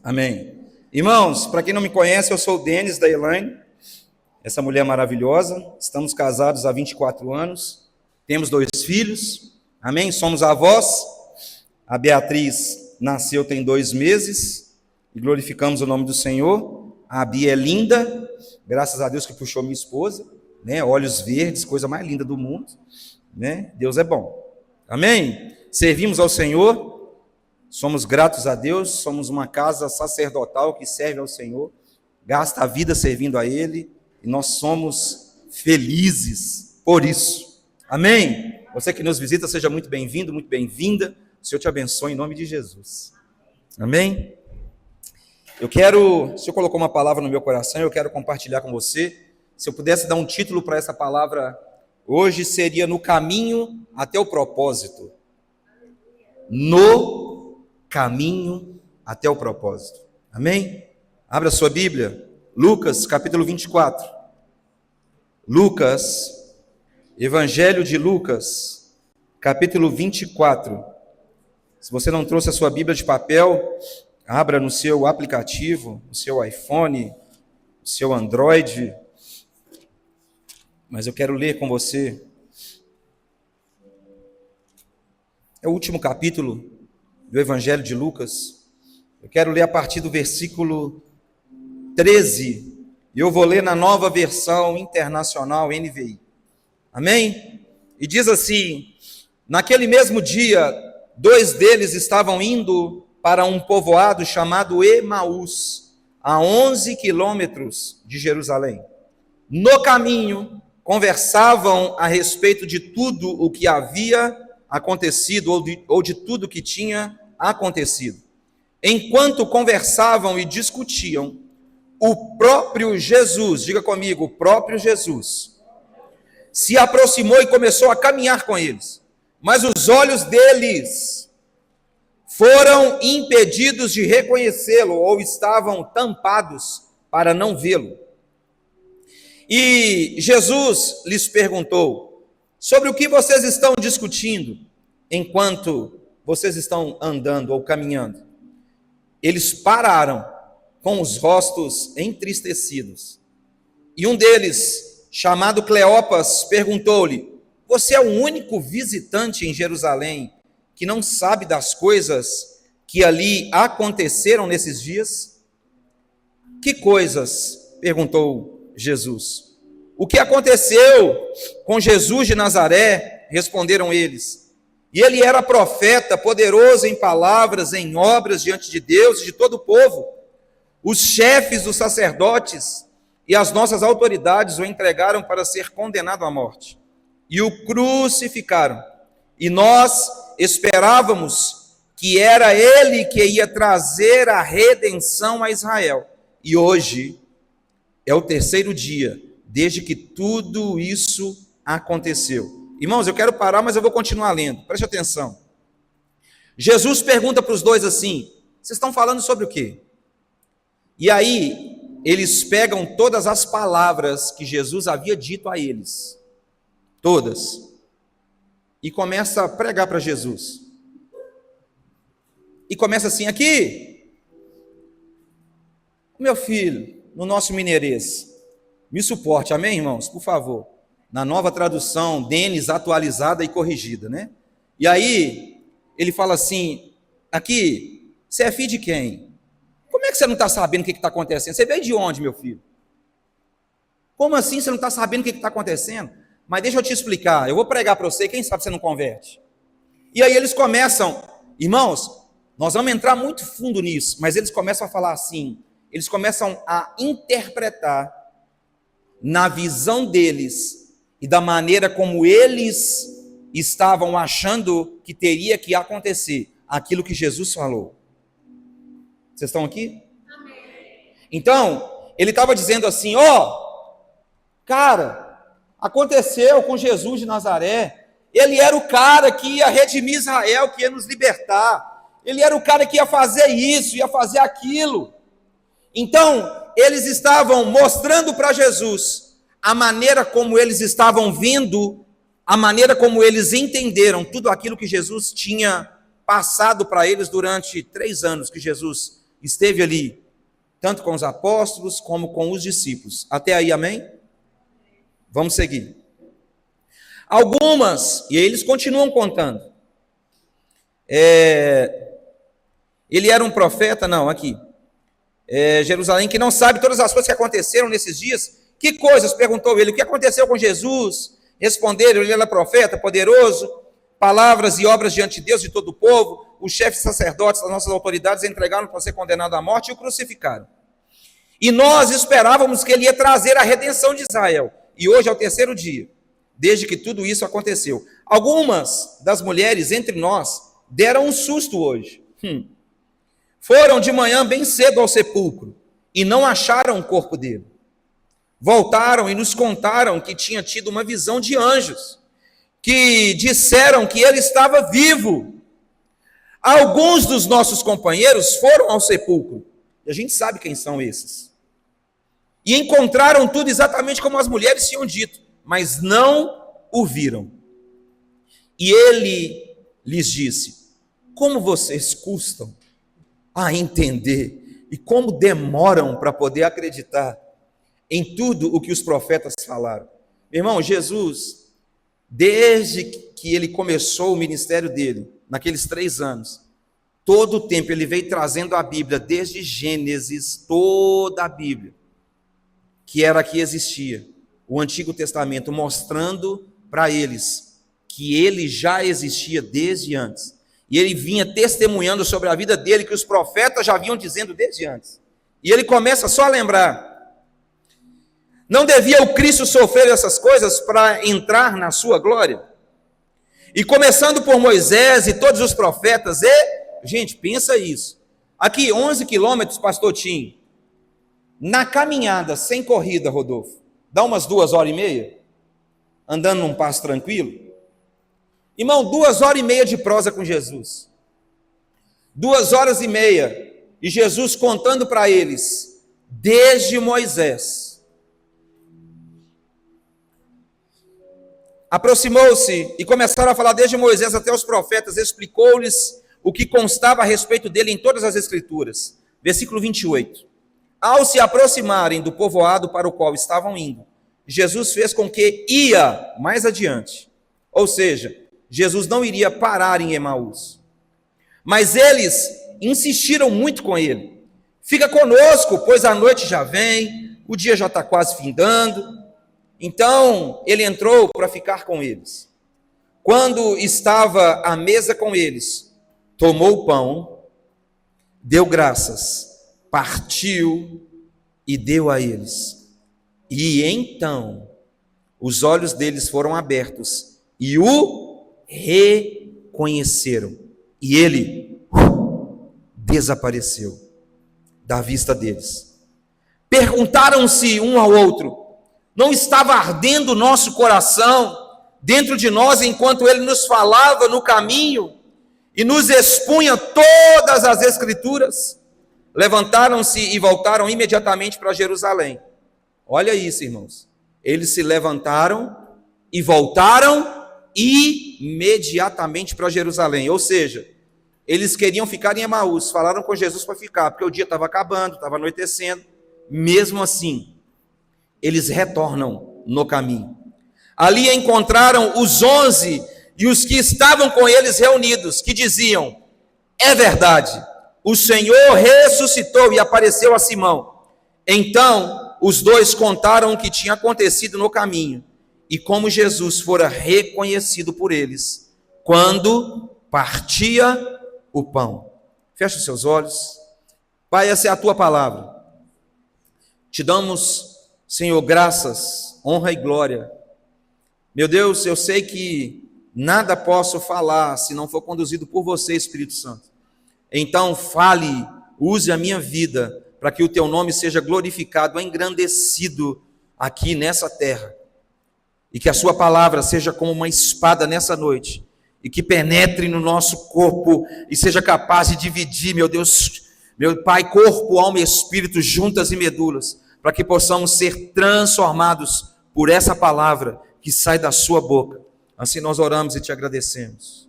Amém. Irmãos, para quem não me conhece, eu sou o Denis da Elaine, essa mulher maravilhosa. Estamos casados há 24 anos, temos 2 filhos, amém? Somos avós. A Beatriz nasceu tem 2 meses e glorificamos o nome do Senhor. A Bia é linda, graças a Deus que puxou minha esposa, né? Olhos verdes, coisa mais linda do mundo, né? Deus é bom, amém? Servimos ao Senhor. Somos gratos a Deus, somos uma casa sacerdotal que serve ao Senhor, gasta a vida servindo a Ele, e nós somos felizes por isso. Amém? Você que nos visita, seja muito bem-vindo, muito bem-vinda. O Senhor te abençoe em nome de Jesus. Amém? O Senhor colocou uma palavra no meu coração, eu quero compartilhar com você. Se eu pudesse dar um título para essa palavra hoje, seria No Caminho até o Propósito. No caminho até o propósito. Amém? Abra sua Bíblia, Lucas capítulo 24. Lucas, Evangelho de Lucas, capítulo 24. Se você não trouxe a sua Bíblia de papel, abra no seu aplicativo, no seu iPhone, no seu Android. Mas eu quero ler com você. É o último capítulo do Evangelho de Lucas. Eu quero ler a partir do versículo 13, e eu vou ler na Nova Versão Internacional, NVI. Amém? E diz assim: naquele mesmo dia, 2 deles estavam indo para um povoado chamado Emaús, a 11 quilômetros de Jerusalém. No caminho, conversavam a respeito de tudo o que havia acontecido, ou de tudo que tinha acontecido. Enquanto conversavam e discutiam, o próprio Jesus, diga comigo, o próprio Jesus, se aproximou e começou a caminhar com eles, mas os olhos deles foram impedidos de reconhecê-lo, ou estavam tampados para não vê-lo. E Jesus lhes perguntou: sobre o que vocês estão discutindo enquanto vocês estão andando ou caminhando? Eles pararam com os rostos entristecidos. E um deles, chamado Cleopas, perguntou-lhe: você é o único visitante em Jerusalém que não sabe das coisas que ali aconteceram nesses dias? Que coisas? Perguntou Jesus. O que aconteceu com Jesus de Nazaré? Responderam eles. E ele era profeta, poderoso em palavras, em obras diante de Deus e de todo o povo. Os chefes dos sacerdotes e as nossas autoridades o entregaram para ser condenado à morte. E o crucificaram. E nós esperávamos que era ele que ia trazer a redenção a Israel. E hoje é o 3º dia desde que tudo isso aconteceu. Irmãos, eu quero parar, mas eu vou continuar lendo. Preste atenção. Jesus pergunta para os 2 assim: vocês estão falando sobre o quê? E aí, eles pegam todas as palavras que Jesus havia dito a eles, todas, e começa a pregar para Jesus. E começa assim: aqui, meu filho, no nosso mineirês, me suporte, amém, irmãos? Por favor. Na Nova Tradução, Denis, atualizada e corrigida, né? E aí, ele fala assim: aqui, você é filho de quem? Como é que você não está sabendo o que está acontecendo? Você veio de onde, meu filho? Como assim você não está sabendo o que está acontecendo? Mas deixa eu te explicar, eu vou pregar para você, quem sabe você não converte. E aí eles começam, irmãos, nós vamos entrar muito fundo nisso, mas eles começam a falar assim, eles começam a interpretar na visão deles e da maneira como eles estavam achando que teria que acontecer aquilo que Jesus falou. Vocês estão aqui? Amém. Então, ele estava dizendo assim: cara, aconteceu com Jesus de Nazaré, ele era o cara que ia redimir Israel, que ia nos libertar, ele era o cara que ia fazer isso, ia fazer aquilo. Então, eles estavam mostrando para Jesus a maneira como eles estavam vendo, a maneira como eles entenderam tudo aquilo que Jesus tinha passado para eles durante 3 anos que Jesus esteve ali, tanto com os apóstolos como com os discípulos. Até aí, amém? Vamos seguir. Algumas, e eles continuam contando. Ele era um profeta, não, aqui. Jerusalém, que não sabe todas as coisas que aconteceram nesses dias. Que coisas? Perguntou ele. O que aconteceu com Jesus? Responderam, ele era profeta, poderoso, palavras e obras diante de Deus e todo o povo. Os chefes sacerdotes, as nossas autoridades, entregaram para ser condenado à morte e o crucificaram. E nós esperávamos que ele ia trazer a redenção de Israel. E hoje é o terceiro dia, desde que tudo isso aconteceu. Algumas das mulheres entre nós deram um susto hoje. Foram de manhã bem cedo ao sepulcro e não acharam o corpo dele. Voltaram e nos contaram que tinha tido uma visão de anjos, que disseram que ele estava vivo. Alguns dos nossos companheiros foram ao sepulcro, e a gente sabe quem são esses, e encontraram tudo exatamente como as mulheres tinham dito, mas não o viram. E ele lhes disse: como vocês custam a entender e como demoram para poder acreditar em tudo o que os profetas falaram. Meu irmão, Jesus, desde que ele começou o ministério dele, naqueles 3 anos, todo o tempo ele veio trazendo a Bíblia, desde Gênesis, toda a Bíblia, que era a que existia, o Antigo Testamento, mostrando para eles que ele já existia desde antes. E ele vinha testemunhando sobre a vida dele, que os profetas já vinham dizendo desde antes. E ele começa só a lembrar: não devia o Cristo sofrer essas coisas para entrar na sua glória? E começando por Moisés e todos os profetas, gente, pensa isso. Aqui, 11 quilômetros, pastor Tim, na caminhada, sem corrida, Rodolfo, dá umas 2h30, andando num passo tranquilo. Irmão, 2h30 de prosa com Jesus. 2h30, e Jesus contando para eles, desde Moisés. Aproximou-se e começaram a falar desde Moisés até os profetas, explicou-lhes o que constava a respeito dele em todas as Escrituras. Versículo 28. Ao se aproximarem do povoado para o qual estavam indo, Jesus fez com que ia mais adiante. Ou seja, Jesus não iria parar em Emaús. Mas eles insistiram muito com ele: fica conosco, pois a noite já vem, o dia já está quase findando. Então ele entrou para ficar com eles. Quando estava à mesa com eles, tomou o pão, deu graças, partiu e deu a eles. E então os olhos deles foram abertos e o reconheceram. E ele desapareceu da vista deles. Perguntaram-se um ao outro: não estava ardendo o nosso coração dentro de nós enquanto ele nos falava no caminho e nos expunha todas as Escrituras? Levantaram-se e voltaram imediatamente para Jerusalém. Olha isso, irmãos. Eles se levantaram e voltaram imediatamente para Jerusalém. Ou seja, eles queriam ficar em Emaús, falaram com Jesus para ficar, porque o dia estava acabando, estava anoitecendo. Mesmo assim, eles retornam no caminho. Ali encontraram os 11 e os que estavam com eles reunidos, que diziam: é verdade, o Senhor ressuscitou e apareceu a Simão. Então os dois contaram o que tinha acontecido no caminho e como Jesus fora reconhecido por eles quando partia o pão. Feche os seus olhos. Pai, essa é a tua palavra. Te damos, Senhor, graças, honra e glória. Meu Deus, eu sei que nada posso falar se não for conduzido por você, Espírito Santo. Então fale, use a minha vida para que o teu nome seja glorificado, engrandecido aqui nessa terra. E que a sua palavra seja como uma espada nessa noite, e que penetre no nosso corpo e seja capaz de dividir, meu Deus, meu Pai, corpo, alma e espírito, juntas e medulas, para que possamos ser transformados por essa palavra que sai da sua boca. Assim nós oramos e te agradecemos.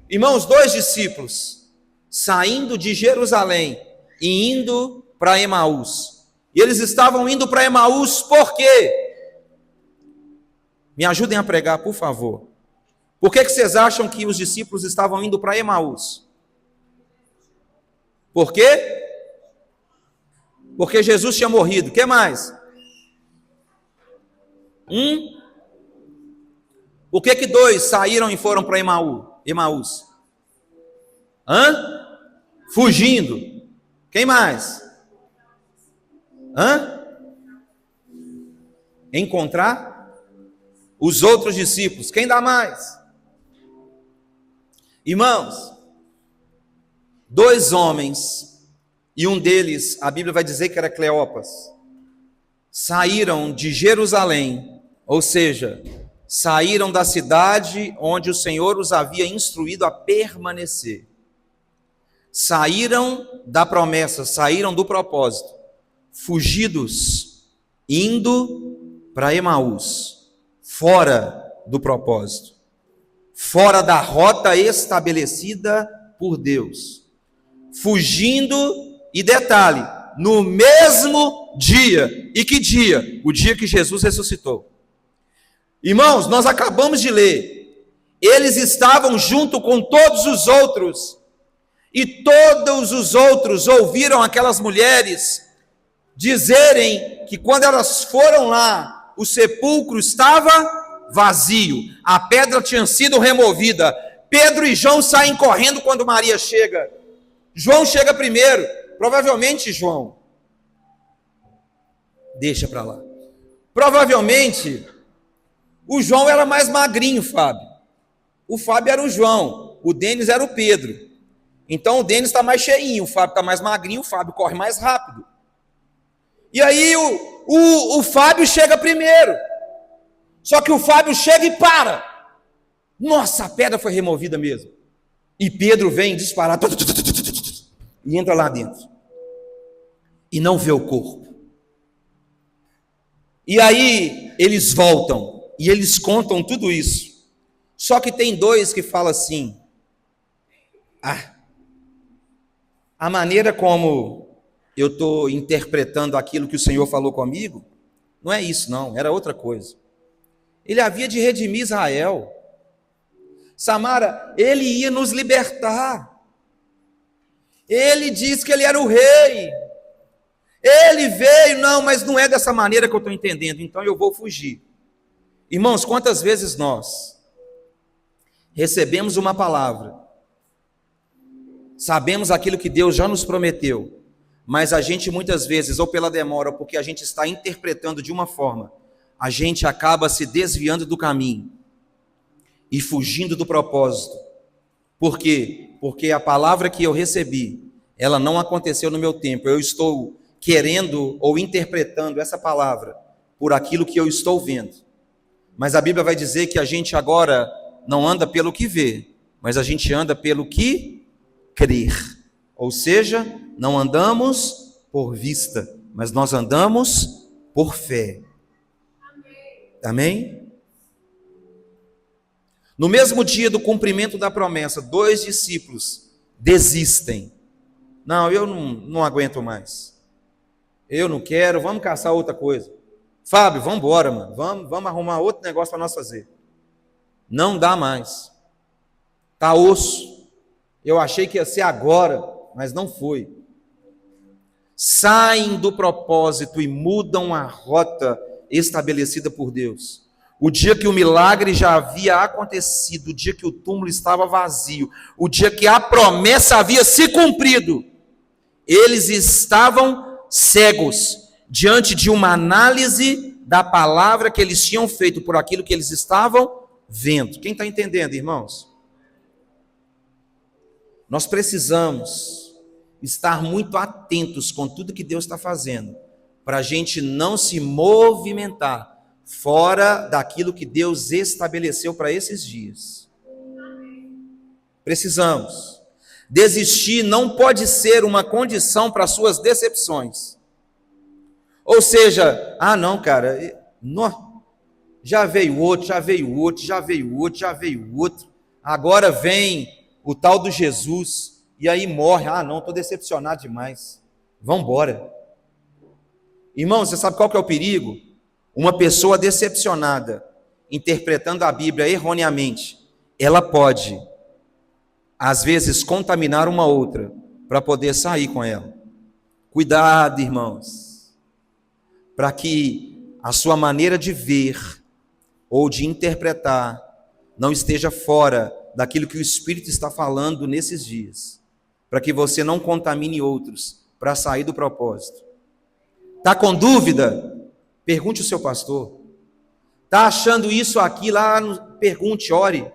Irmãos, 2 discípulos, saindo de Jerusalém, e indo para Emaús. E eles estavam indo para Emaús por quê? Me ajudem a pregar, por favor. Por que vocês acham que os discípulos estavam indo para Emaús? Por quê? Porque Jesus tinha morrido. O que mais? Por que dois saíram e foram para Emaús? Fugindo. Quem mais? Encontrar os outros discípulos. Quem dá mais? Irmãos, dois homens, e um deles, a Bíblia vai dizer que era Cleopas, saíram de Jerusalém, ou seja, saíram da cidade onde o Senhor os havia instruído a permanecer. Saíram da promessa, saíram do propósito, fugidos, indo para Emaús, fora do propósito, fora da rota estabelecida por Deus, fugindo, e detalhe, no mesmo dia. E que dia? O dia que Jesus ressuscitou. Irmãos, nós acabamos de ler, eles estavam junto com todos os outros, e todos os outros ouviram aquelas mulheres dizerem que quando elas foram lá, o sepulcro estava vazio, a pedra tinha sido removida. Pedro e João saem correndo quando Maria chega. João chega primeiro, provavelmente João. Deixa para lá. Provavelmente o João era mais magrinho, Fábio. O Fábio era o João, o Denis era o Pedro. Então o Denis está mais cheinho, o Fábio está mais magrinho, o Fábio corre mais rápido. E aí o Fábio chega primeiro. Só que o Fábio chega e para. Nossa, a pedra foi removida mesmo. E Pedro vem disparar e entra lá dentro. E não vê o corpo. E aí eles voltam e eles contam tudo isso. Só que tem dois que falam assim: a maneira como eu estou interpretando aquilo que o Senhor falou comigo, não é isso não, era outra coisa. Ele havia de redimir Israel. Samara, ele ia nos libertar. Ele disse que ele era o rei. Ele veio, não, mas não é dessa maneira que eu estou entendendo, então eu vou fugir. Irmãos, quantas vezes nós recebemos uma palavra, sabemos aquilo que Deus já nos prometeu, mas a gente muitas vezes, ou pela demora, ou porque a gente está interpretando de uma forma, a gente acaba se desviando do caminho e fugindo do propósito. Por quê? Porque a palavra que eu recebi, ela não aconteceu no meu tempo. Eu estou querendo ou interpretando essa palavra por aquilo que eu estou vendo. Mas a Bíblia vai dizer que a gente agora não anda pelo que vê, mas a gente anda pelo que crer. Ou seja, não andamos por vista, mas nós andamos por fé. Amém? No mesmo dia do cumprimento da promessa, 2 discípulos desistem. Não, eu não aguento mais. Eu não quero, vamos caçar outra coisa. Fábio, vamos embora, mano. Vamos arrumar outro negócio para nós fazer. Não dá mais. Tá osso. Eu achei que ia ser agora, mas não foi. Saem do propósito e mudam a rota estabelecida por Deus. O dia que o milagre já havia acontecido, o dia que o túmulo estava vazio, o dia que a promessa havia se cumprido, eles estavam cegos diante de uma análise da palavra que eles tinham feito por aquilo que eles estavam vendo. Quem está entendendo, irmãos? Nós precisamos estar muito atentos com tudo que Deus está fazendo, para a gente não se movimentar fora daquilo que Deus estabeleceu para esses dias. Precisamos. Desistir não pode ser uma condição para suas decepções. Ou seja, não, cara, já veio outro, agora vem o tal do Jesus, e aí morre. Não, estou decepcionado demais. Vamos embora. Irmão, você sabe qual que é o perigo? Uma pessoa decepcionada, interpretando a Bíblia erroneamente, ela pode, às vezes, contaminar uma outra, para poder sair com ela. Cuidado, irmãos, para que a sua maneira de ver, ou de interpretar, não esteja fora daquilo que o Espírito está falando nesses dias, para que você não contamine outros, para sair do propósito. Está com dúvida? Pergunte ao seu pastor. Está achando isso aqui lá? Pergunte, ore.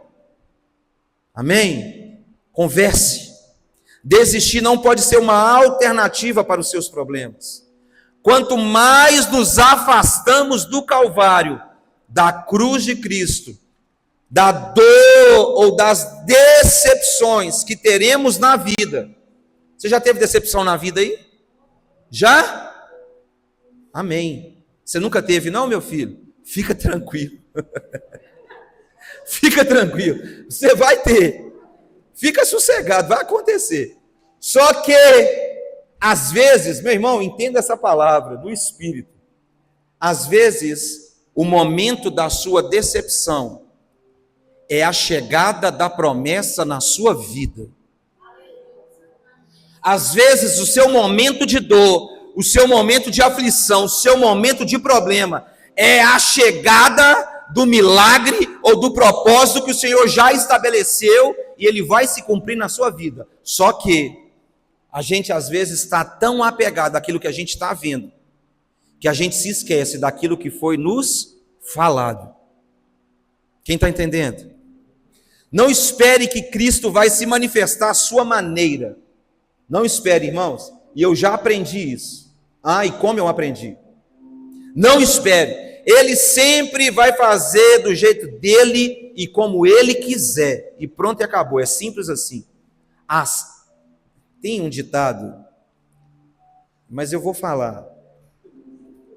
Amém? Converse. Desistir não pode ser uma alternativa para os seus problemas. Quanto mais nos afastamos do Calvário, da cruz de Cristo, da dor ou das decepções que teremos na vida. Você já teve decepção na vida aí? Já? Amém. Você nunca teve, não, meu filho? Fica tranquilo. Fica tranquilo. Você vai ter. Fica sossegado, vai acontecer. Só que, às vezes, meu irmão, entenda essa palavra do Espírito. Às vezes, o momento da sua decepção é a chegada da promessa na sua vida. Às vezes, o seu momento de dor, o seu momento de aflição, o seu momento de problema, é a chegada do milagre ou do propósito que o Senhor já estabeleceu e ele vai se cumprir na sua vida. Só que a gente às vezes está tão apegado àquilo que a gente está vendo, que a gente se esquece daquilo que foi nos falado. Quem está entendendo? Não espere que Cristo vai se manifestar à sua maneira. Não espere, irmãos. E eu já aprendi isso. E como eu aprendi? Não espere. Ele sempre vai fazer do jeito dele e como ele quiser. E pronto, e acabou. É simples assim. Tem um ditado, mas eu vou falar.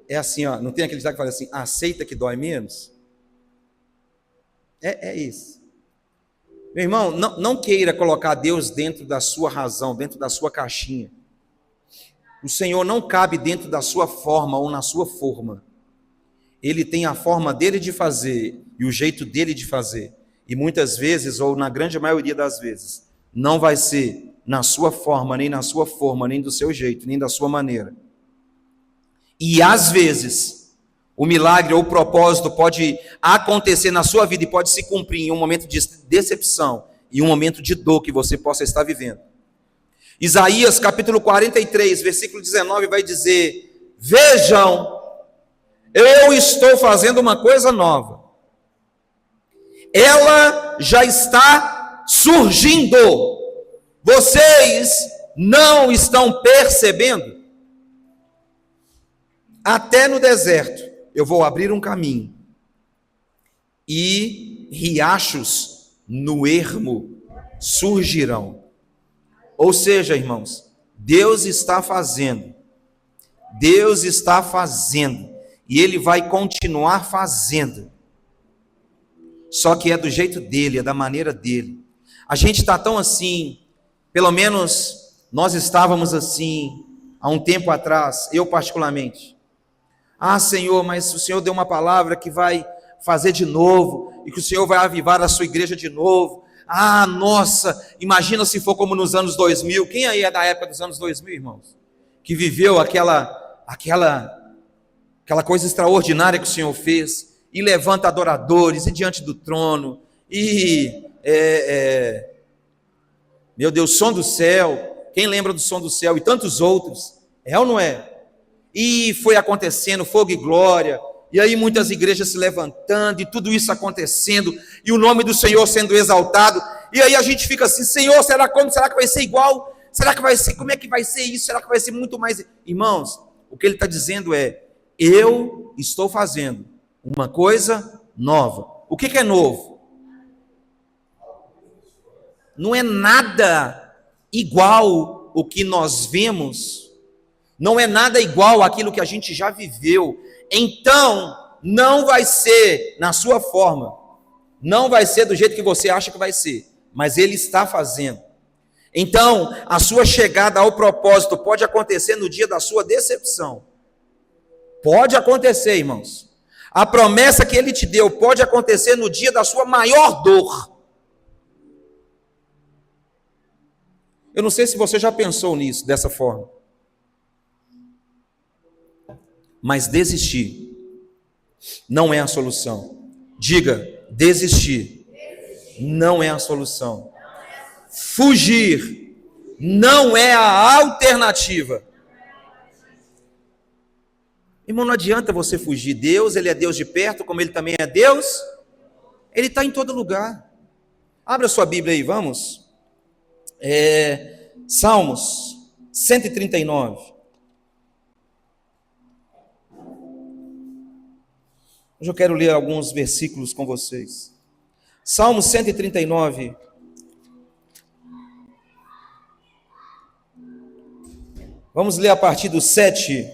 É assim, ó, não tem aquele ditado que fala assim, aceita que dói menos? É isso. Meu irmão, não queira colocar Deus dentro da sua razão, dentro da sua caixinha. O Senhor não cabe dentro da sua forma ou na sua forma. Ele tem a forma dele de fazer e o jeito dele de fazer. E muitas vezes, ou na grande maioria das vezes, não vai ser na sua forma, nem na sua forma, nem do seu jeito, nem da sua maneira. E às vezes, o milagre ou o propósito pode acontecer na sua vida e pode se cumprir em um momento de decepção e um momento de dor que você possa estar vivendo. Isaías capítulo 43, versículo 19 vai dizer: vejam, eu estou fazendo uma coisa nova. Ela já está surgindo. Vocês não estão percebendo? Até no deserto eu vou abrir um caminho, e riachos no ermo surgirão. Ou seja, irmãos, Deus está fazendo, e Ele vai continuar fazendo, só que é do jeito dEle, é da maneira dEle. A gente está tão assim, pelo menos nós estávamos assim, há um tempo atrás, eu particularmente. Senhor, mas o Senhor deu uma palavra que vai fazer de novo, e que o Senhor vai avivar a sua igreja de novo. Nossa, imagina se for como nos anos 2000. Quem aí é da época dos anos 2000, irmãos? Que viveu aquela coisa extraordinária que o Senhor fez, e levanta adoradores, e diante do trono, e meu Deus, som do céu. Quem lembra do som do céu? E tantos outros, é ou não é? E foi acontecendo, fogo e glória, e aí muitas igrejas se levantando, e tudo isso acontecendo, e o nome do Senhor sendo exaltado, e aí a gente fica assim: Senhor, será que vai ser igual? Será que vai ser, como é que vai ser isso? Será que vai ser muito mais? Irmãos, o que ele está dizendo é: eu estou fazendo uma coisa nova. O que é novo? Não é nada igual o que nós vemos, não é nada igual àquilo que a gente já viveu. Então, não vai ser na sua forma, não vai ser do jeito que você acha que vai ser, mas Ele está fazendo. Então, a sua chegada ao propósito pode acontecer no dia da sua decepção. Pode acontecer, irmãos. A promessa que Ele te deu pode acontecer no dia da sua maior dor. Eu não sei se você já pensou nisso, dessa forma. Mas desistir não é a solução. Diga, desistir não é a solução. Fugir não é a alternativa. Irmão, não adianta você fugir. Deus, Ele é Deus de perto, como Ele também é Deus. Ele está em todo lugar. Abra sua Bíblia aí, vamos. Salmos 139. Hoje eu quero ler alguns versículos com vocês. Salmos 139. Vamos ler a partir do 7.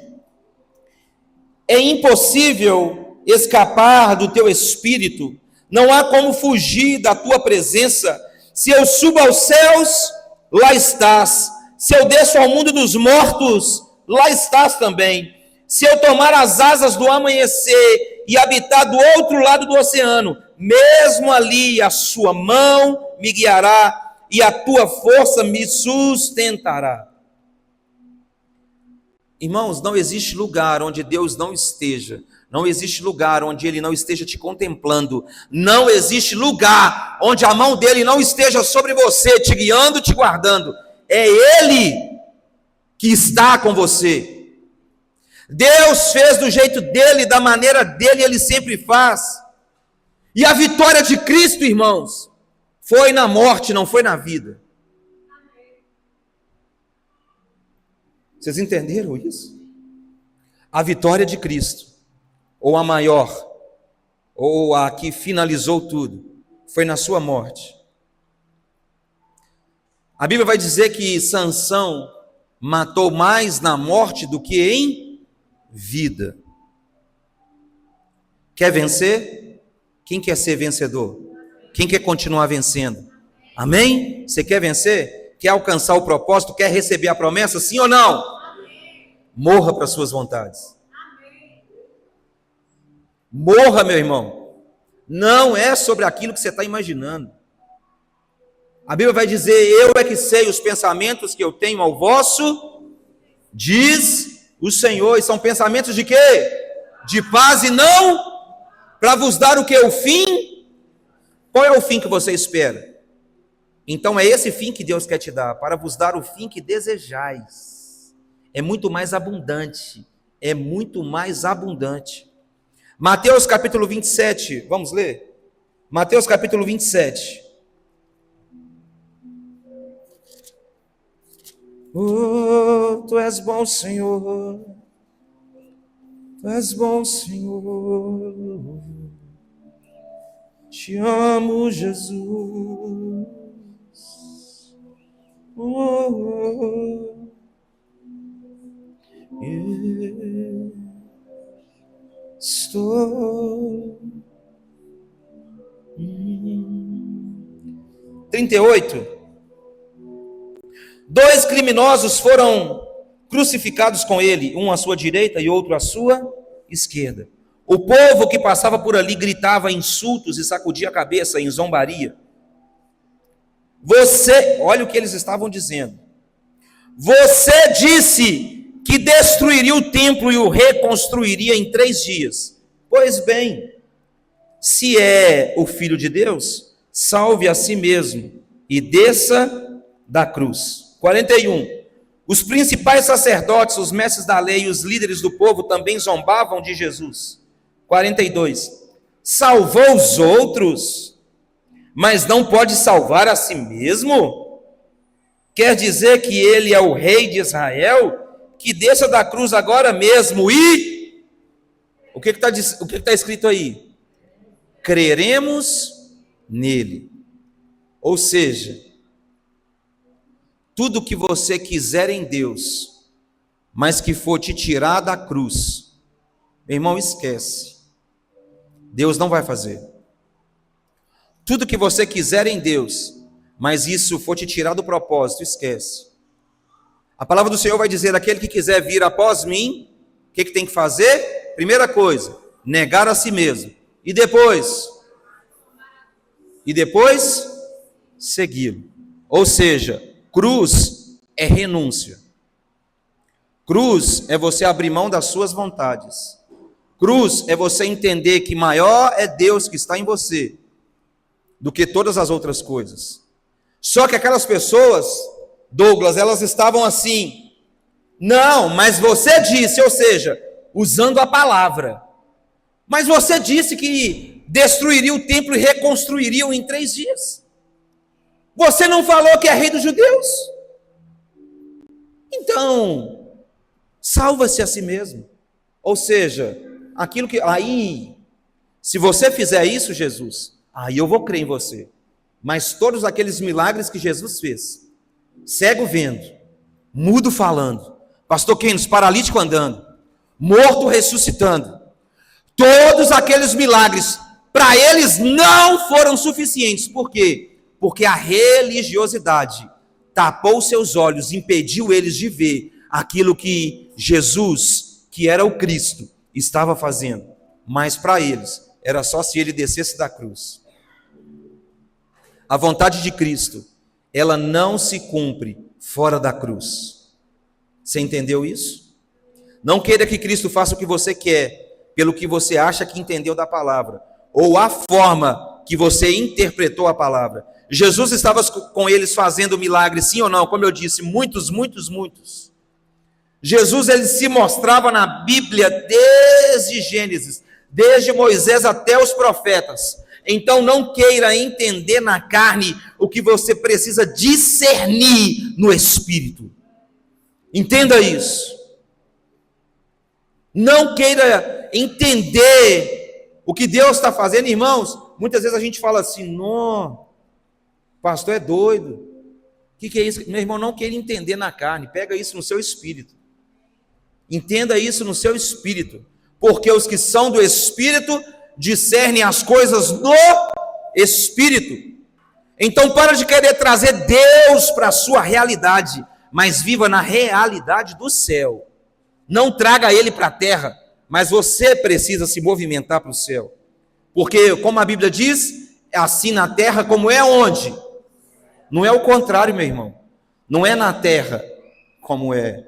É impossível escapar do teu espírito, não há como fugir da tua presença. Se eu subo aos céus, lá estás. Se eu desço ao mundo dos mortos, lá estás também. Se eu tomar as asas do amanhecer e habitar do outro lado do oceano, mesmo ali a sua mão me guiará e a tua força me sustentará. Irmãos, não existe lugar onde Deus não esteja. Não existe lugar onde Ele não esteja te contemplando. Não existe lugar onde a mão dEle não esteja sobre você, te guiando, te guardando. É Ele que está com você. Deus fez do jeito dEle, da maneira dEle, Ele sempre faz. E a vitória de Cristo, irmãos, foi na morte, não foi na vida. Vocês entenderam isso? A vitória de Cristo, ou a maior, ou a que finalizou tudo, foi na sua morte. A Bíblia vai dizer que Sansão matou mais na morte do que em vida. Quer vencer? Quem quer ser vencedor? Quem quer continuar vencendo? Amém? Você quer vencer? Quer alcançar o propósito? Quer receber a promessa? Sim ou não? Amém. Morra para as suas vontades. Amém. Morra, meu irmão. Não é sobre aquilo que você está imaginando. A Bíblia vai dizer, eu é que sei os pensamentos que eu tenho ao vosso, diz o Senhor. E são pensamentos de quê? De paz e não para vos dar o que? O fim? Qual é o fim que você espera? Então é esse fim que Deus quer te dar, para vos dar o fim que desejais. É muito mais abundante, é muito mais abundante. Mateus capítulo 27, vamos ler? Mateus capítulo 27. Oh, Tu és bom, Senhor, Tu és bom, Senhor, te amo, Jesus. Estou 38. 2 criminosos foram crucificados com ele, um à sua direita e outro à sua esquerda. O povo que passava por ali gritava insultos e sacudia a cabeça em zombaria. Olha o que eles estavam dizendo. Você disse que destruiria o templo e o reconstruiria em 3 dias. Pois bem, se é o Filho de Deus, salve a si mesmo e desça da cruz. 41. Os principais sacerdotes, os mestres da lei e os líderes do povo também zombavam de Jesus. 42. Salvou os outros, mas não pode salvar a si mesmo? Quer dizer que ele é o rei de Israel? Que desça da cruz agora mesmo e... O que está escrito aí? Creremos nele. Ou seja, tudo que você quiser em Deus, mas que for te tirar da cruz, meu irmão, esquece. Deus não vai fazer. Tudo que você quiser em Deus, mas isso for te tirar do propósito, esquece. A palavra do Senhor vai dizer: aquele que quiser vir após mim, o que tem que fazer? Primeira coisa, negar a si mesmo. E depois segui-lo. Ou seja, cruz é renúncia. Cruz é você abrir mão das suas vontades. Cruz é você entender que maior é Deus que está em você do que todas as outras coisas. Só que aquelas pessoas, Douglas, elas estavam assim: não, mas você disse, ou seja, usando a palavra, mas você disse que destruiria o templo e reconstruiria em 3 dias. Você não falou que é rei dos judeus? Então, salva-se a si mesmo. Ou seja, aquilo que... Aí, se você fizer isso, Jesus, aí eu vou crer em você. Mas todos aqueles milagres que Jesus fez, cego vendo, mudo falando, pastor Kenos, paralítico andando, morto ressuscitando, todos aqueles milagres, para eles não foram suficientes. Por quê? Porque a religiosidade tapou seus olhos, impediu eles de ver aquilo que Jesus, que era o Cristo, estava fazendo. Mas para eles, era só se ele descesse da cruz. A vontade de Cristo, ela não se cumpre fora da cruz. Você entendeu isso? Não queira que Cristo faça o que você quer, pelo que você acha que entendeu da palavra, ou a forma que você interpretou a palavra. Jesus estava com eles fazendo milagres, sim ou não? Como eu disse, muitos. Jesus, ele se mostrava na Bíblia desde Gênesis, desde Moisés até os profetas. Então não queira entender na carne o que você precisa discernir no Espírito. Entenda isso. Não queira entender o que Deus está fazendo, irmãos. Muitas vezes a gente fala assim: não, pastor é doido. O que é isso? Meu irmão, não queira entender na carne, pega isso no seu espírito. Entenda isso no seu espírito, porque os que são do Espírito discernem as coisas no Espírito. Então para de querer trazer Deus para a sua realidade, mas viva na realidade do céu. Não traga Ele para a terra, mas você precisa se movimentar para o céu. Porque, como a Bíblia diz, é assim na terra como é onde? Não é o contrário, meu irmão. Não é na terra como é.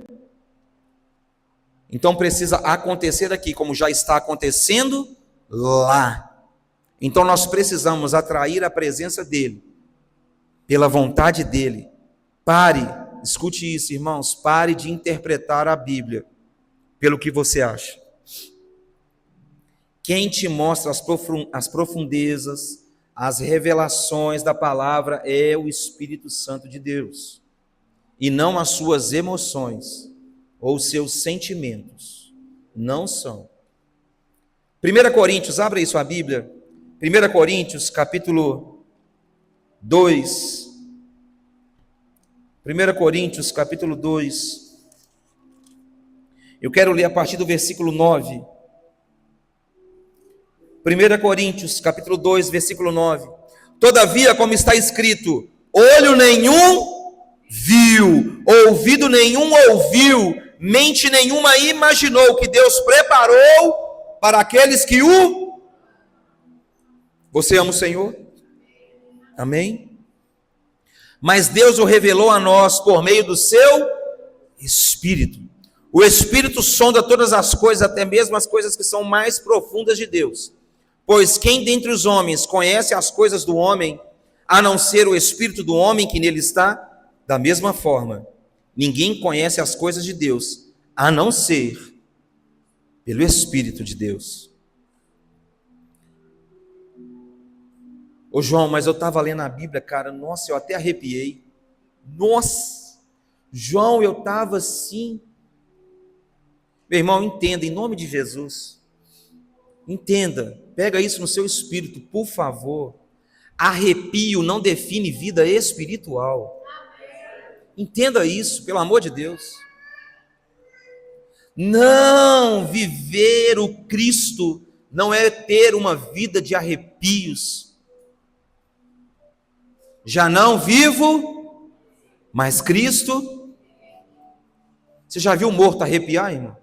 Então precisa acontecer aqui, como já está acontecendo lá. Então nós precisamos atrair a presença dEle, pela vontade dEle. Pare, escute isso, irmãos, pare de interpretar a Bíblia pelo que você acha. Quem te mostra as profundezas, as revelações da palavra é o Espírito Santo de Deus, e não as suas emoções ou seus sentimentos. Não são. 1 Coríntios, abra aí sua Bíblia. 1 Coríntios, capítulo 2. 1 Coríntios, capítulo 2. Eu quero ler a partir do versículo 9. 1 Coríntios, capítulo 2, versículo 9. Todavia, como está escrito, olho nenhum viu, ouvido nenhum ouviu, mente nenhuma imaginou que Deus preparou para aqueles que o... Você ama o Senhor? Amém? Mas Deus o revelou a nós por meio do seu Espírito. O Espírito sonda todas as coisas, até mesmo as coisas que são mais profundas de Deus. Pois quem dentre os homens conhece as coisas do homem, a não ser o Espírito do homem que nele está? Da mesma forma, ninguém conhece as coisas de Deus, a não ser pelo Espírito de Deus. Ô João, mas eu estava lendo a Bíblia, cara, nossa, eu até arrepiei. Nossa, João, eu estava assim. Meu irmão, entenda, em nome de Jesus, entenda, pega isso no seu espírito, por favor. Arrepio não define vida espiritual. Entenda isso, pelo amor de Deus. Não, viver o Cristo não é ter uma vida de arrepios. Já não vivo, mas Cristo. Você já viu o morto arrepiar, irmão?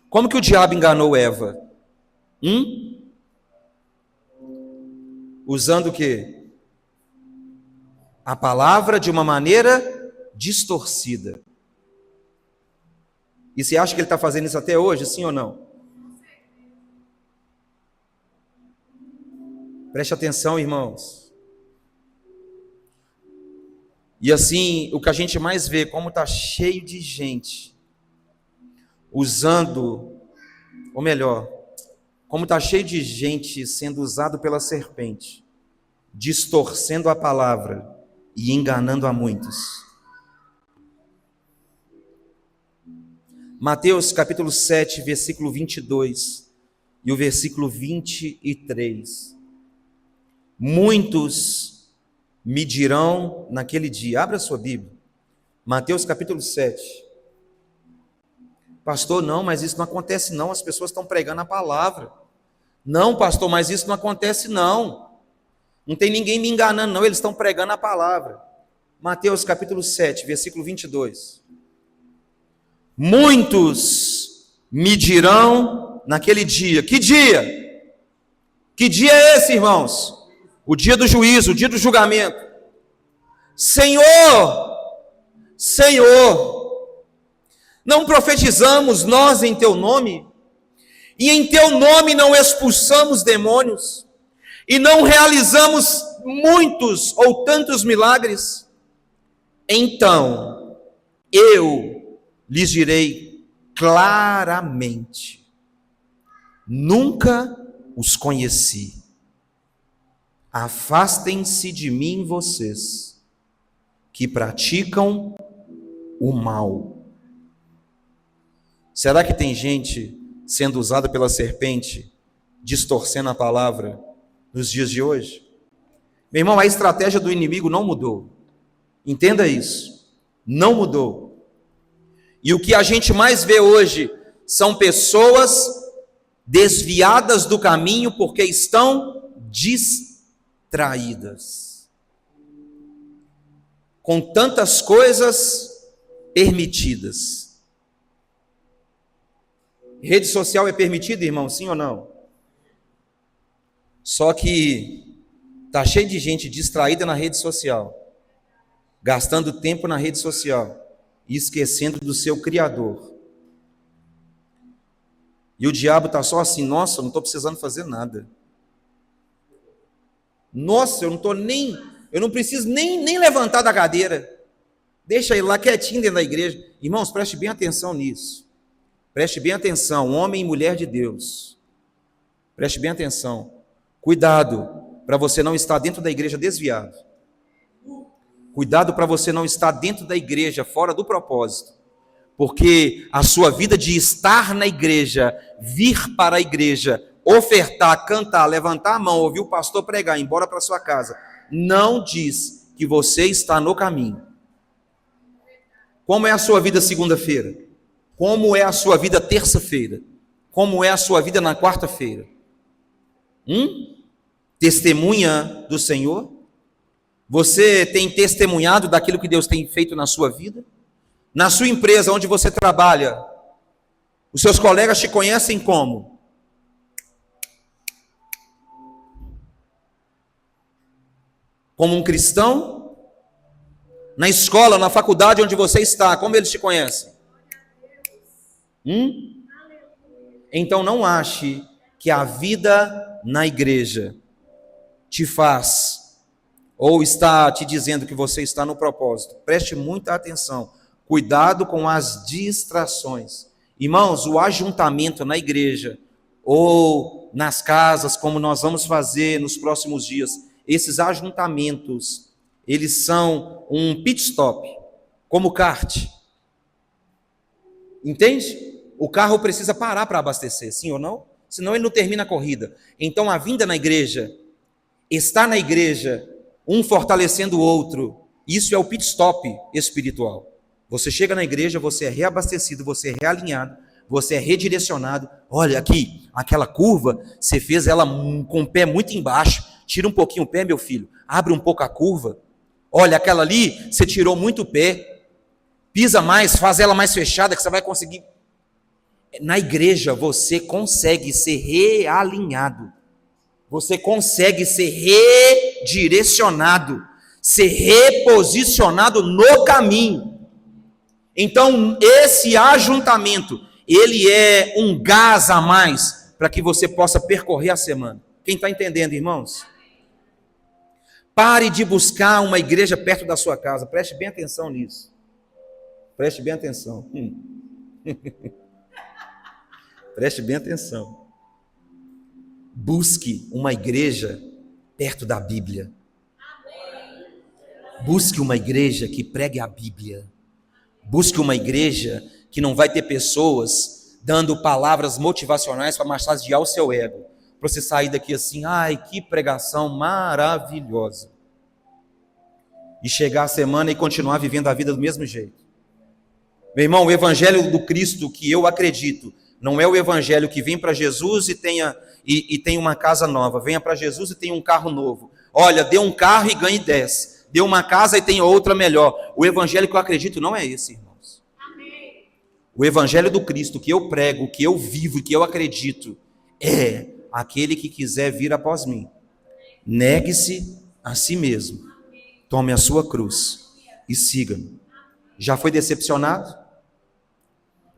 Como que o diabo enganou Eva? Usando o quê? A palavra de uma maneira distorcida. E você acha que ele está fazendo isso até hoje, sim ou não? Preste atenção, irmãos. E assim, o que a gente mais vê, como está cheio de gente usando, ou melhor, como está cheio de gente sendo usado pela serpente, distorcendo a palavra e enganando a muitos. Mateus capítulo 7, versículo 22 e o versículo 23. Muitos me dirão naquele dia, abra sua Bíblia, Mateus capítulo 7. Pastor, não, mas isso não acontece não, as pessoas estão pregando a palavra. Não, pastor, mas isso não acontece não. Não tem ninguém me enganando não, eles estão pregando a palavra. Mateus capítulo 7, versículo 22. Muitos me dirão naquele dia. Que dia? Que dia é esse, irmãos? O dia do juízo, o dia do julgamento. Senhor, Senhor, não profetizamos nós em teu nome? E em teu nome não expulsamos demônios? E não realizamos muitos ou tantos milagres? Então, eu lhes direi claramente: nunca os conheci. Afastem-se de mim, vocês que praticam o mal. Será que tem gente sendo usada pela serpente, distorcendo a palavra nos dias de hoje? Meu irmão, a estratégia do inimigo não mudou. Entenda isso. Não mudou. E o que a gente mais vê hoje são pessoas desviadas do caminho porque estão distraídas com tantas coisas permitidas. Rede social é permitida, irmão, sim ou não? Só que está cheio de gente distraída na rede social, gastando tempo na rede social e esquecendo do seu Criador. E o diabo está só assim: nossa, eu não estou precisando fazer nada. Nossa, eu não preciso nem levantar da cadeira. Deixa ele lá quietinho dentro da igreja. Irmãos, preste bem atenção nisso. Preste bem atenção, homem e mulher de Deus. Preste bem atenção. Cuidado para você não estar dentro da igreja desviado. Cuidado para você não estar dentro da igreja fora do propósito. Porque a sua vida de estar na igreja, vir para a igreja, ofertar, cantar, levantar a mão, ouvir o pastor pregar, ir embora para sua casa, não diz que você está no caminho. Como é a sua vida segunda-feira? Como é a sua vida terça-feira? Como é a sua vida na quarta-feira? Testemunha do Senhor? Você tem testemunhado daquilo que Deus tem feito na sua vida? Na sua empresa onde você trabalha, os seus colegas te conhecem como? Como um cristão? Na escola, na faculdade onde você está, como eles te conhecem? Então não ache que a vida na igreja te faz, ou está te dizendo que você está no propósito. Preste muita atenção. Cuidado com as distrações. Irmãos, o ajuntamento na igreja, ou nas casas, como nós vamos fazer nos próximos dias, esses ajuntamentos, eles são um pit stop, como kart. Entende? O carro precisa parar para abastecer, sim ou não? Senão ele não termina a corrida. Então a vinda na igreja, estar na igreja, um fortalecendo o outro, isso é o pit stop espiritual. Você chega na igreja, você é reabastecido, você é realinhado, você é redirecionado. Olha aqui, aquela curva, você fez ela com o pé muito embaixo. Tira um pouquinho o pé, meu filho. Abre um pouco a curva. Olha, aquela ali, você tirou muito o pé. Pisa mais, faz ela mais fechada, que você vai conseguir. Na igreja, você consegue ser realinhado. Você consegue ser redirecionado. Ser reposicionado no caminho. Então, esse ajuntamento, ele é um gás a mais para que você possa percorrer a semana. Quem está entendendo, irmãos? Pare de buscar uma igreja perto da sua casa. Preste bem atenção nisso. Preste bem atenção. Preste bem atenção. Busque uma igreja perto da Bíblia. Busque uma igreja que pregue a Bíblia. Busque uma igreja que não vai ter pessoas dando palavras motivacionais para massagear o seu ego. Para você sair daqui assim, ai, que pregação maravilhosa. E chegar a semana e continuar vivendo a vida do mesmo jeito. Meu irmão, o evangelho do Cristo que eu acredito, não é o evangelho que vem para Jesus e tem uma casa nova. Venha para Jesus e tem um carro novo. Olha, dê um carro e ganhe 10. Dê uma casa e tem outra melhor. O evangelho que eu acredito não é esse, irmãos. Amém. O evangelho do Cristo que eu prego, que eu vivo e que eu acredito é aquele que quiser vir após mim. Negue-se a si mesmo. Tome a sua cruz e siga-me. Já foi decepcionado?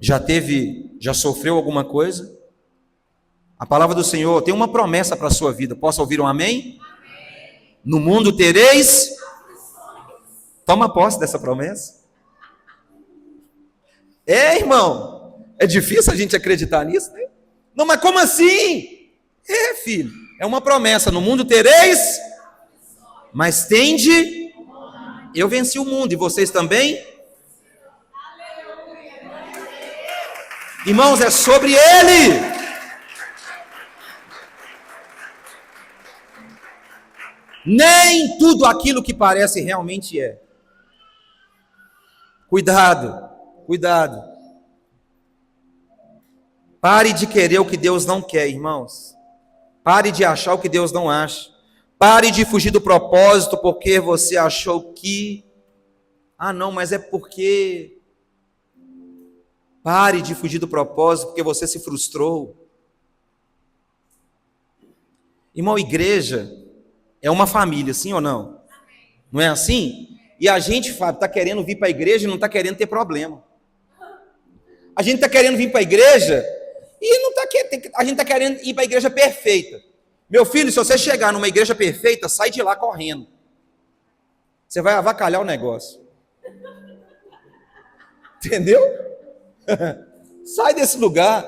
Já sofreu alguma coisa? A palavra do Senhor tem uma promessa para a sua vida. Posso ouvir um amém? Amém. No mundo tereis. Toma posse dessa promessa. É, irmão. É difícil a gente acreditar nisso, né? Não, mas como assim? É, filho. É uma promessa. No mundo tereis, mas tende. Eu venci o mundo e vocês também? Irmãos, é sobre Ele. Nem tudo aquilo que parece realmente é. Cuidado, cuidado. Pare de querer o que Deus não quer, irmãos. Pare de achar o que Deus não acha. Pare de fugir do propósito porque você achou que... Ah, não, mas é porque... Pare de fugir do propósito porque você se frustrou. Irmão, igreja é uma família, sim ou não? Não é assim? E a gente, Fábio, está querendo vir para a igreja e não está querendo ter problema. A gente está querendo vir para a igreja e não tá, a gente está querendo ir para a igreja perfeita. Meu filho, se você chegar numa igreja perfeita, sai de lá correndo. Você vai avacalhar o negócio. Entendeu? Sai desse lugar.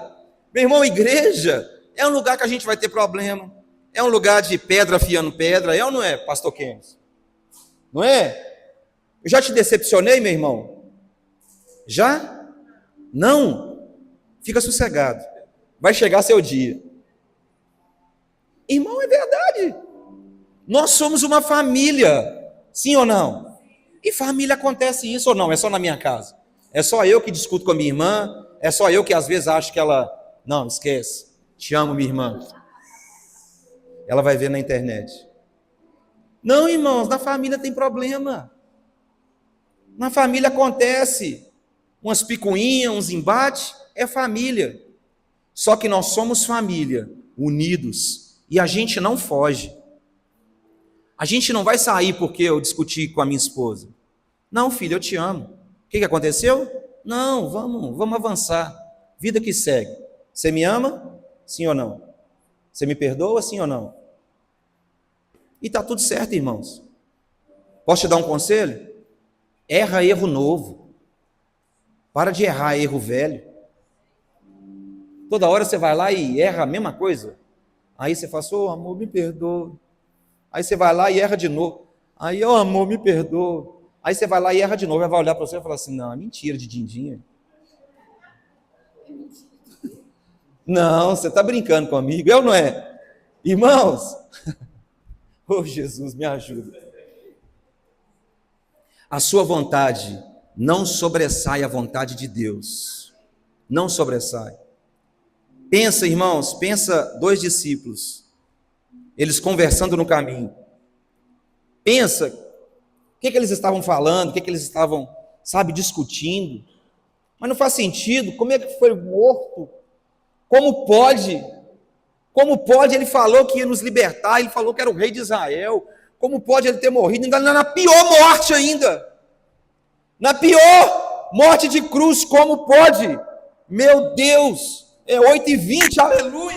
Meu irmão, igreja é um lugar que a gente vai ter problema. É um lugar de pedra afiando pedra. É ou não é, pastor Keynes? Não é? Eu já te decepcionei, meu irmão? Já? Não? Fica sossegado. Vai chegar seu dia. Irmão, é verdade. Nós somos uma família. Sim ou não? E família acontece isso ou não? É só na minha casa? É só eu que discuto com a minha irmã? É só eu que às vezes acho que ela... Não, esquece. Te amo, minha irmã. Ela vai ver na internet. Não, irmãos, na família tem problema. Na família acontece umas picuinhas, uns embates. É família. Só que nós somos família, unidos. E a gente não foge. A gente não vai sair porque eu discuti com a minha esposa. Não, filho, eu te amo. O que aconteceu? Não, vamos avançar. Vida que segue. Você me ama? Sim ou não? Você me perdoa? Sim ou não? E está tudo certo, irmãos. Posso te dar um conselho? Erra erro novo. Para de errar erro velho. Toda hora você vai lá e erra a mesma coisa. Aí você fala, ô amor, me perdoa. Aí você vai lá e erra de novo. Aí, ô amor, me perdoa. Aí você vai lá e erra de novo, ela vai olhar para você e falar assim, não, é mentira de dindinha. Não, você está brincando comigo, é ou não é? Irmãos, oh Jesus, me ajuda. A sua vontade não sobressai a vontade de Deus. não sobressai. Pensa, irmãos, pensa 2 discípulos, eles conversando no caminho. Pensa, o que eles estavam falando, o que eles estavam, discutindo. Mas não faz sentido, como é que foi morto? Como pode? Como pode? Ele falou que ia nos libertar, ele falou que era o rei de Israel. Como pode ele ter morrido? Ainda na pior morte ainda. Na pior morte de cruz, como pode? Meu Deus, é 8h20, aleluia.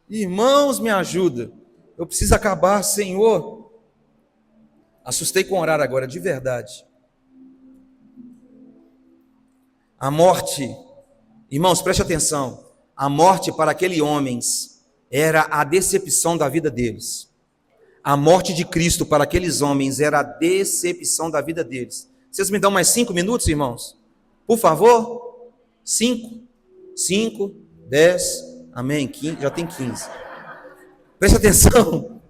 Irmãos, me ajuda. Eu preciso acabar, Senhor. Assustei com orar agora, de verdade. A morte, irmãos, preste atenção. A morte para aqueles homens era a decepção da vida deles. A morte de Cristo para aqueles homens era a decepção da vida deles. Vocês me dão mais 5 minutos, irmãos? Por favor? 5, 10, amém, 15, já tem 15. Preste atenção.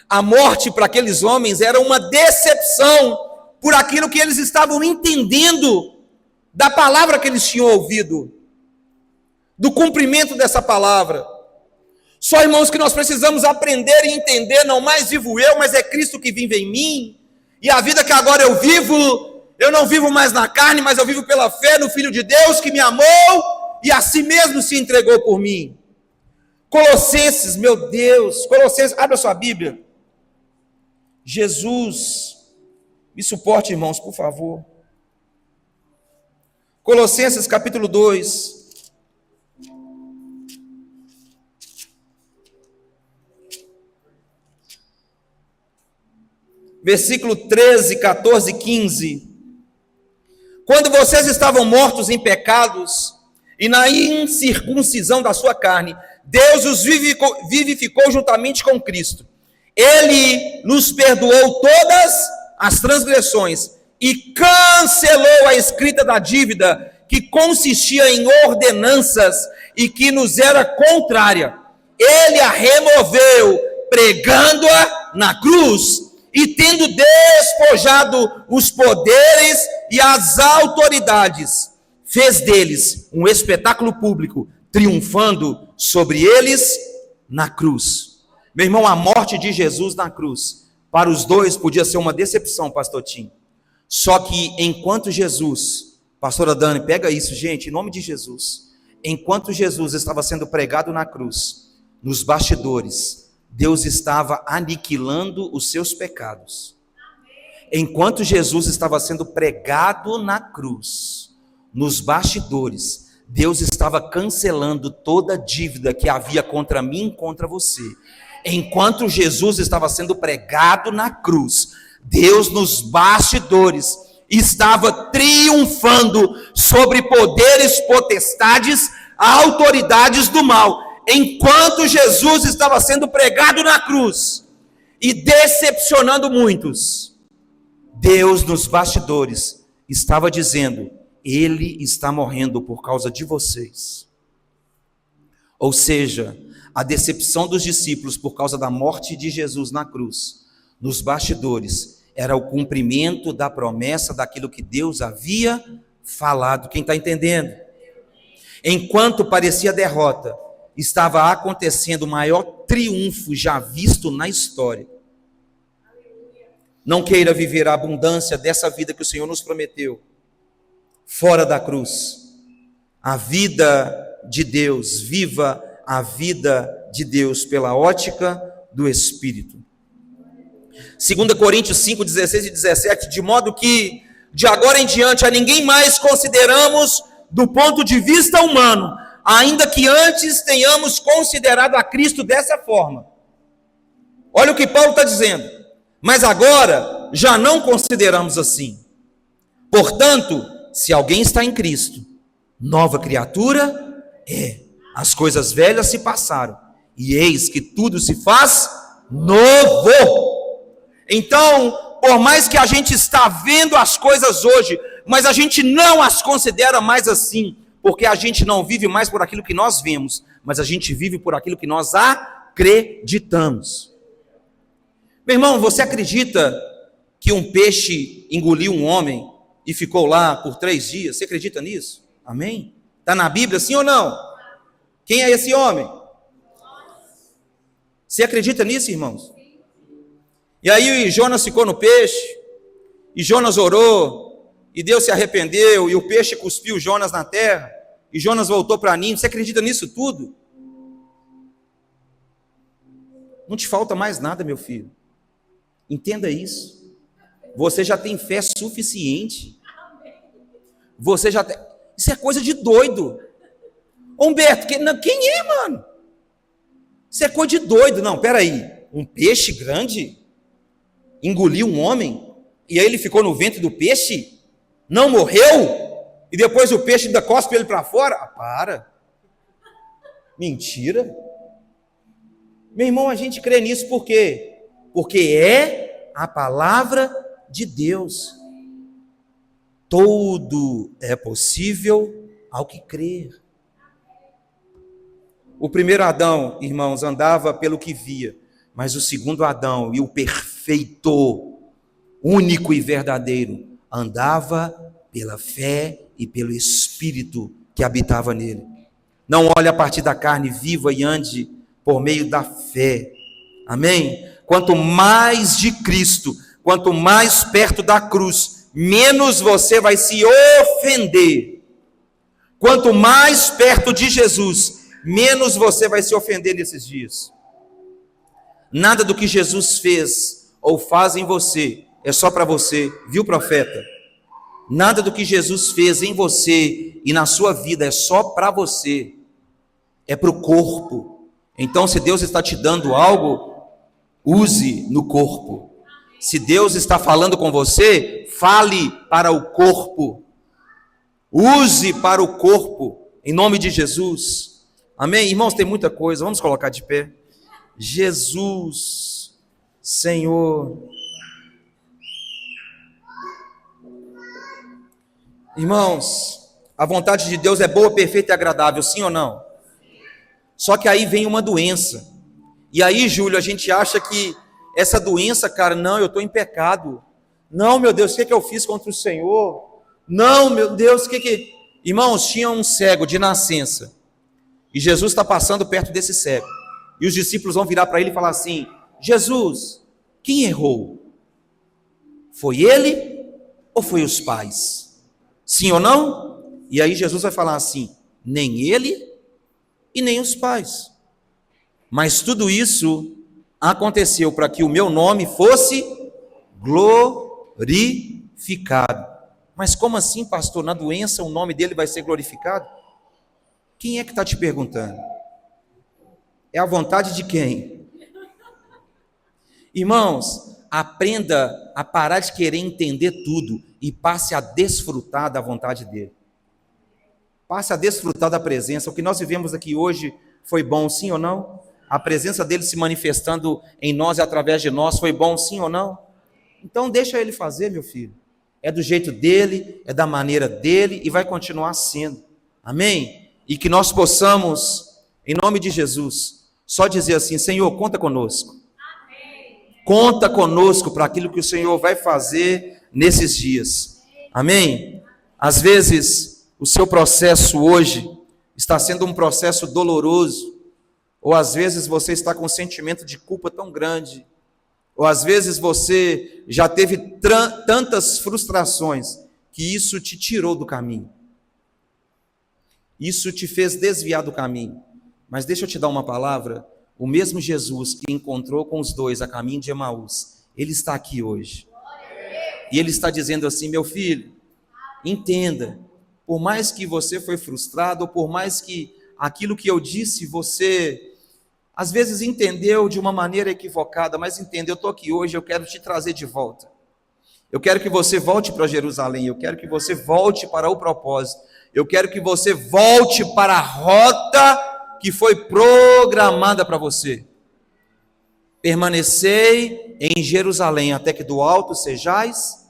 A morte para aqueles homens era uma decepção por aquilo que eles estavam entendendo da palavra que eles tinham ouvido, do cumprimento dessa palavra. Só, irmãos, que nós precisamos aprender e entender, não mais vivo eu, mas é Cristo que vive em mim, e a vida que agora eu vivo, eu não vivo mais na carne, mas eu vivo pela fé no Filho de Deus que me amou e a si mesmo se entregou por mim. Colossenses, meu Deus, Colossenses, abra sua Bíblia. Jesus, me suporte, irmãos, por favor. Colossenses capítulo 2. Versículo 13, 14 e 15. Quando vocês estavam mortos em pecados e na incircuncisão da sua carne, Deus os vivificou juntamente com Cristo. Ele nos perdoou todas as transgressões e cancelou a escrita da dívida que consistia em ordenanças e que nos era contrária. Ele a removeu, pregando-a na cruz, e tendo despojado os poderes e as autoridades, fez deles um espetáculo público, triunfando sobre eles na cruz. Meu irmão, a morte de Jesus na cruz, para os dois podia ser uma decepção, pastor Tim. Só que enquanto Jesus, pastora Dani, pega isso, gente, em nome de Jesus. Enquanto Jesus estava sendo pregado na cruz, nos bastidores, Deus estava aniquilando os seus pecados. Enquanto Jesus estava sendo pregado na cruz, nos bastidores, Deus estava cancelando toda dívida que havia contra mim e contra você. Enquanto Jesus estava sendo pregado na cruz, Deus nos bastidores estava triunfando sobre poderes, potestades, autoridades do mal. Enquanto Jesus estava sendo pregado na cruz e decepcionando muitos, Deus nos bastidores estava dizendo: Ele está morrendo por causa de vocês. Ou seja, a decepção dos discípulos por causa da morte de Jesus na cruz, nos bastidores, era o cumprimento da promessa daquilo que Deus havia falado. Quem está entendendo? Enquanto parecia derrota, estava acontecendo o maior triunfo já visto na história. Não queira viver a abundância dessa vida que o Senhor nos prometeu fora da cruz. A vida de Deus, viva a vida de Deus pela ótica do Espírito. 2 Coríntios 5, 16 e 17, de modo que de agora em diante a ninguém mais consideramos do ponto de vista humano, ainda que antes tenhamos considerado a Cristo dessa forma. Olha o que Paulo está dizendo. Mas agora já não consideramos assim. Portanto, se alguém está em Cristo, nova criatura é. As coisas velhas se passaram, e eis que tudo se faz novo. Então, por mais que a gente está vendo as coisas hoje, mas a gente não as considera mais assim, porque a gente não vive mais por aquilo que nós vemos, mas a gente vive por aquilo que nós acreditamos. Meu irmão, você acredita que um peixe engoliu um homem e ficou lá por 3 dias. Você acredita nisso? Amém? Está na Bíblia, sim ou não? Quem é esse homem? Você acredita nisso, irmãos? E aí Jonas ficou no peixe, e Jonas orou, e Deus se arrependeu, e o peixe cuspiu Jonas na terra, e Jonas voltou para Nínive. Você acredita nisso tudo? Não te falta mais nada, meu filho. Entenda isso. Você já tem fé suficiente. Você já tem... Isso é coisa de doido. Humberto, quem é, mano? Isso é coisa de doido. Não, peraí. Um peixe grande engoliu um homem, e aí ele ficou no ventre do peixe? Não morreu? E depois o peixe ainda cospe ele para fora? Ah, para. Mentira. Meu irmão, a gente crê nisso por quê? Porque é a palavra de Deus. Tudo é possível ao que crer. O primeiro Adão, irmãos, andava pelo que via, mas o segundo Adão, e o perfeito, único e verdadeiro, andava pela fé e pelo Espírito que habitava nele. Não olhe a partir da carne, viva e ande por meio da fé. Amém? Quanto mais de Cristo, quanto mais perto da cruz, menos você vai se ofender. Quanto mais perto de Jesus, menos você vai se ofender nesses dias. Nada do que Jesus fez ou faz em você é só para você, viu, profeta? Nada do que Jesus fez em você e na sua vida é só para você, é para o corpo. Então, se Deus está te dando algo, use no corpo. Se Deus está falando com você, fale para o corpo. Use para o corpo, em nome de Jesus. Amém? Irmãos, tem muita coisa, vamos colocar de pé. Jesus, Senhor. Irmãos, a vontade de Deus é boa, perfeita e agradável, sim ou não? Só que aí vem uma doença. E aí, Júlio, a gente acha que essa doença, cara, não, eu estou em pecado. Não, meu Deus, o que eu fiz contra o Senhor? Não, meu Deus, o que... Irmãos, tinha um cego de nascença. E Jesus está passando perto desse cego. E os discípulos vão virar para ele e falar assim: Jesus, quem errou? Foi ele ou foi os pais? Sim ou não? E aí Jesus vai falar assim: nem ele e nem os pais. Mas tudo isso aconteceu para que o meu nome fosse glorificado. Mas como assim, pastor? Na doença o nome dele vai ser glorificado? Quem é que está te perguntando? É a vontade de quem? Irmãos, aprenda a parar de querer entender tudo e passe a desfrutar da vontade dele. Passe a desfrutar da presença. O que nós vivemos aqui hoje foi bom, sim ou não? A presença dele se manifestando em nós e através de nós foi bom, sim ou não? Então deixa ele fazer, meu filho. É do jeito dele, é da maneira dele e vai continuar sendo. Amém? E que nós possamos, em nome de Jesus, só dizer assim: Senhor, conta conosco. Amém. Conta conosco para aquilo que o Senhor vai fazer nesses dias. Amém? Às vezes, o seu processo hoje está sendo um processo doloroso, ou às vezes você está com um sentimento de culpa tão grande, ou às vezes você já teve tantas frustrações, que isso te tirou do caminho. Isso te fez desviar do caminho. Mas deixa eu te dar uma palavra. O mesmo Jesus que encontrou com os dois a caminho de Emaús, ele está aqui hoje. E ele está dizendo assim: meu filho, entenda, por mais que você foi frustrado, ou por mais que aquilo que eu disse você às vezes entendeu de uma maneira equivocada, mas entenda, eu estou aqui hoje, eu quero te trazer de volta. Eu quero que você volte para Jerusalém, eu quero que você volte para o propósito, eu quero que você volte para a rota que foi programada para você. Permanecei em Jerusalém até que do alto sejais.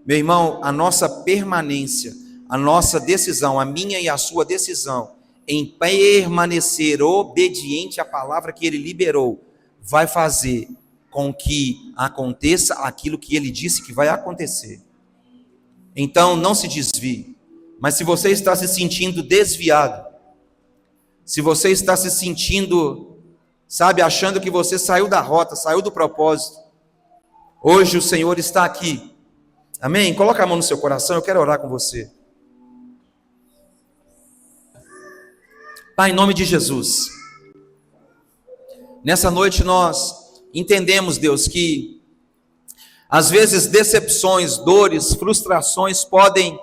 Meu irmão, a nossa permanência, a nossa decisão, a minha e a sua decisão em permanecer obediente à palavra que ele liberou, vai fazer com que aconteça aquilo que ele disse que vai acontecer. Então, não se desvie. Mas se você está se sentindo desviado, se você está se sentindo, achando que você saiu da rota, saiu do propósito, hoje o Senhor está aqui. Amém? Coloca a mão no seu coração, eu quero orar com você. Pai, em nome de Jesus, nessa noite nós entendemos, Deus, que às vezes decepções, dores, frustrações podem,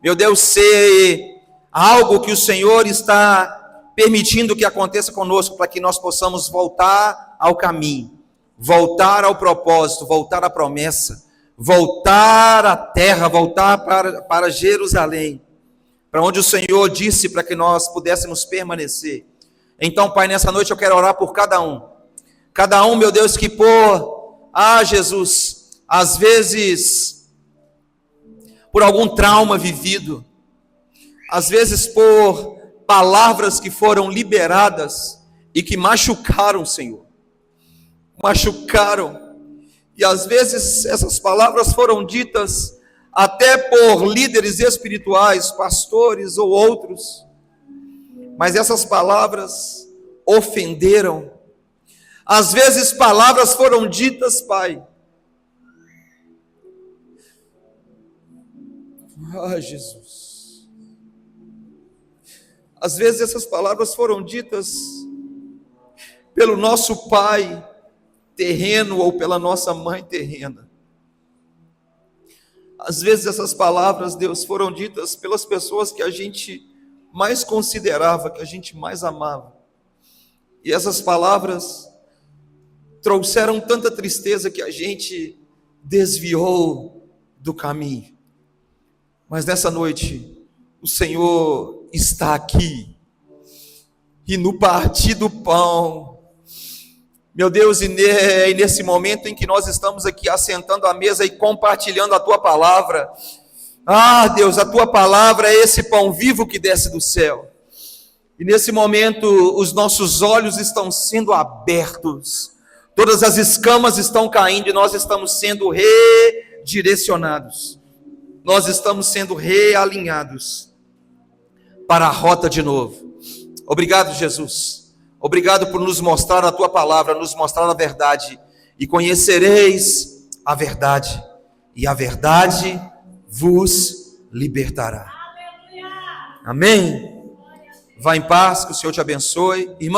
meu Deus, ser algo que o Senhor está permitindo que aconteça conosco, para que nós possamos voltar ao caminho, voltar ao propósito, voltar à promessa, voltar à terra, voltar para Jerusalém, para onde o Senhor disse para que nós pudéssemos permanecer. Então, Pai, nessa noite eu quero orar por cada um, meu Deus, que Jesus, às vezes, por algum trauma vivido, às vezes por palavras que foram liberadas e que machucaram, Senhor, e às vezes essas palavras foram ditas até por líderes espirituais, pastores ou outros, mas essas palavras ofenderam. Às vezes palavras foram ditas, Pai, Jesus, às vezes essas palavras foram ditas pelo nosso pai terreno ou pela nossa mãe terrena. Às vezes essas palavras, Deus, foram ditas pelas pessoas que a gente mais considerava, que a gente mais amava. E essas palavras trouxeram tanta tristeza que a gente desviou do caminho. Mas nessa noite, o Senhor está aqui. E no partir do pão, meu Deus, e nesse momento em que nós estamos aqui assentando à mesa e compartilhando a Tua palavra, Deus, a Tua palavra é esse pão vivo que desce do céu. E nesse momento os nossos olhos estão sendo abertos, todas as escamas estão caindo e nós estamos sendo redirecionados, nós estamos sendo realinhados para a rota de novo. Obrigado, Jesus. Obrigado por nos mostrar a Tua palavra, nos mostrar a verdade. E conhecereis a verdade, e a verdade vos libertará. Amém? Vá em paz, que o Senhor te abençoe. Irmão.